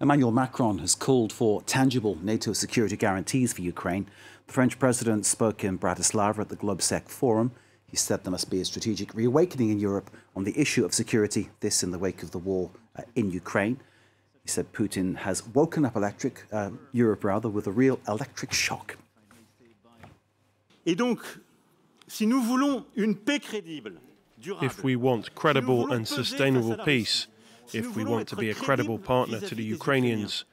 Emmanuel Macron has called for tangible NATO security guarantees for Ukraine. The French president spoke in Bratislava at the GlobSec Forum. He said there must be a strategic reawakening in Europe on the issue of security, this in the wake of the war in Ukraine. He said Putin has woken up Europe with a real electric shock. Et donc, si nous voulons une paix crédible, if we want credible and sustainable peace, if we want to be a credible partner to the Ukrainians,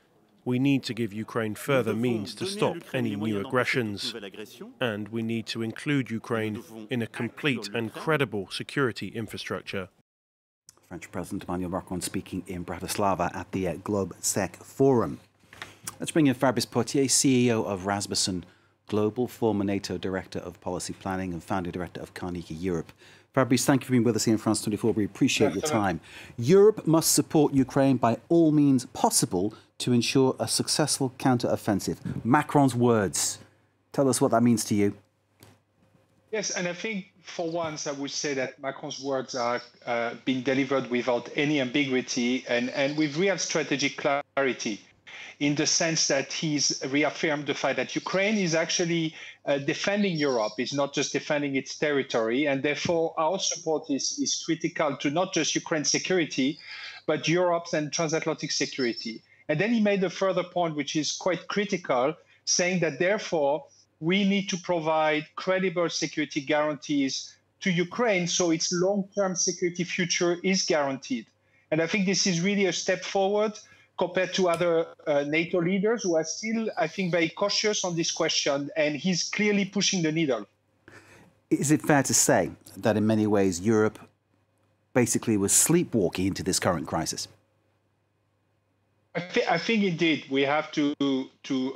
we need to give Ukraine further means to stop any new aggressions, and we need to include Ukraine in a complete and credible security infrastructure. French President Emmanuel Macron speaking in Bratislava at the GlobSec Forum. Let's bring in Fabrice Pothier, CEO of Rasmussen Global, former NATO Director of Policy Planning and Founding Director of Carnegie Europe. Fabrice, thank you for being with us here in France 24. We appreciate your time. Europe must support Ukraine by all means possible to ensure a successful counter-offensive. Macron's words. Tell us what that means to you. Yes, and I think for once I would say that Macron's words are being delivered without any ambiguity and with real strategic clarity, in the sense that he's reaffirmed the fact that Ukraine is actually defending Europe. It's not just defending its territory, and therefore our support is critical to not just Ukraine's security, but Europe's and transatlantic security. And then he made a further point, which is quite critical, saying that therefore we need to provide credible security guarantees to Ukraine so its long-term security future is guaranteed. And I think this is really a step forward compared to other NATO leaders who are still, I think, very cautious on this question, and he's clearly pushing the needle. Is it fair to say that in many ways Europe basically was sleepwalking into this current crisis? I think indeed we have to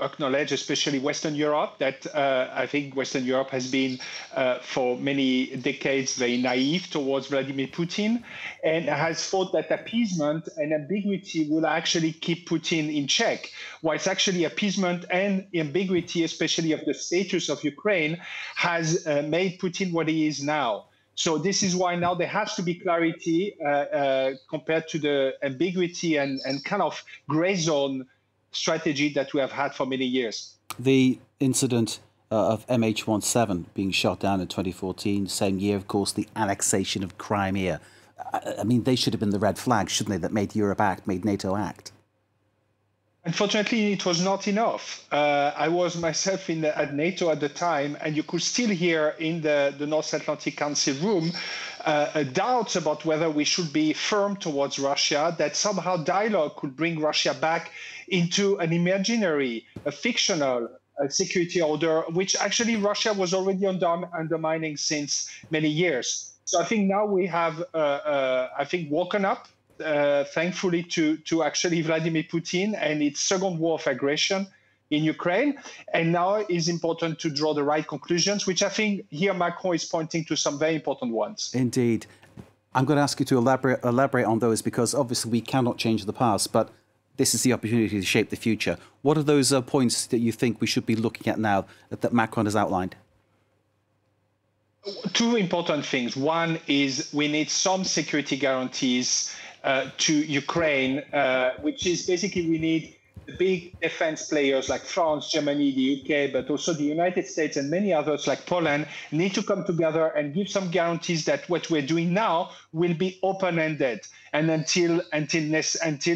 acknowledge, especially Western Europe, that I think Western Europe has been for many decades very naive towards Vladimir Putin and has thought that appeasement and ambiguity will actually keep Putin in check, whilst actually appeasement and ambiguity, especially of the status of Ukraine, has made Putin what he is now. So this is why now there has to be clarity compared to the ambiguity and kind of gray zone strategy that we have had for many years. The incident of MH17 being shot down in 2014, same year, of course, the annexation of Crimea. I mean, they should have been the red flags, shouldn't they, that made Europe act, made NATO act? Unfortunately, it was not enough. I was myself at NATO at the time, and you could still hear in the North Atlantic Council room doubts about whether we should be firm towards Russia, that somehow dialogue could bring Russia back into an imaginary, a fictional security order, which actually Russia was already undermining since many years. So I think now we have, woken up. Thankfully to actually Vladimir Putin and its second war of aggression in Ukraine. And now it is important to draw the right conclusions, which I think here Macron is pointing to some very important ones. Indeed. I'm going to ask you to elaborate on those, because obviously we cannot change the past, but this is the opportunity to shape the future. What are those points that you think we should be looking at now that Macron has outlined? Two important things. One is we need some security guarantees to Ukraine, which is basically we need the big defense players like France, Germany, the UK, but also the United States and many others like Poland need to come together and give some guarantees that what we're doing now will be open-ended and until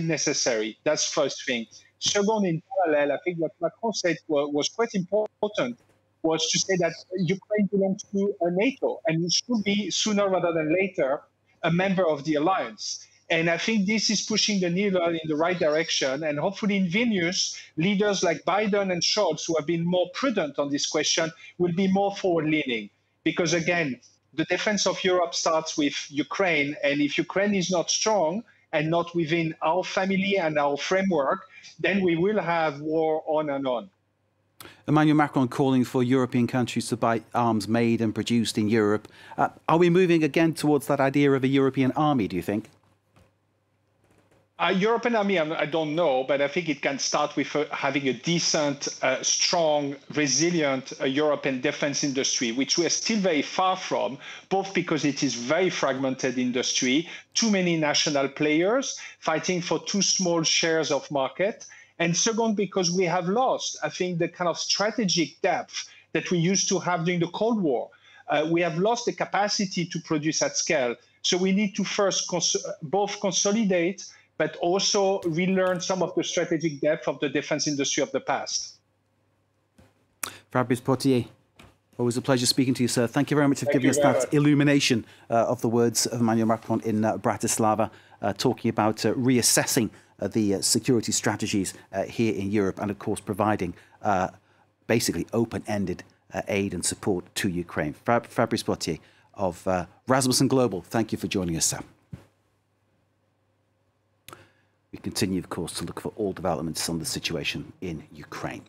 necessary. That's first thing. Second, in parallel, I think what Macron said was quite important, was to say that Ukraine belongs to NATO and it should be sooner rather than later a member of the alliance. And I think this is pushing the needle in the right direction. And hopefully in Vilnius, leaders like Biden and Scholz, who have been more prudent on this question, will be more forward-leaning. Because again, the defense of Europe starts with Ukraine. And if Ukraine is not strong and not within our family and our framework, then we will have war on and on. Emmanuel Macron calling for European countries to buy arms made and produced in Europe. Are we moving again towards that idea of a European army, do you think? European army, I don't know, but I think it can start with having a decent, strong, resilient European defense industry, which we are still very far from, both because it is very fragmented industry, too many national players fighting for too small shares of market, and second, because we have lost, I think, the kind of strategic depth that we used to have during the Cold War. We have lost the capacity to produce at scale. So we need to first both consolidate, but also relearn some of the strategic depth of the defense industry of the past. Fabrice Pothier, always a pleasure speaking to you, sir. Thank you very much for giving us that illumination of the words of Emmanuel Macron in Bratislava, talking about reassessing the security strategies here in Europe and, of course, providing basically open-ended aid and support to Ukraine. Fabrice Pothier of Rasmussen Global, thank you for joining us, sir. We continue, of course, to look for all developments on the situation in Ukraine.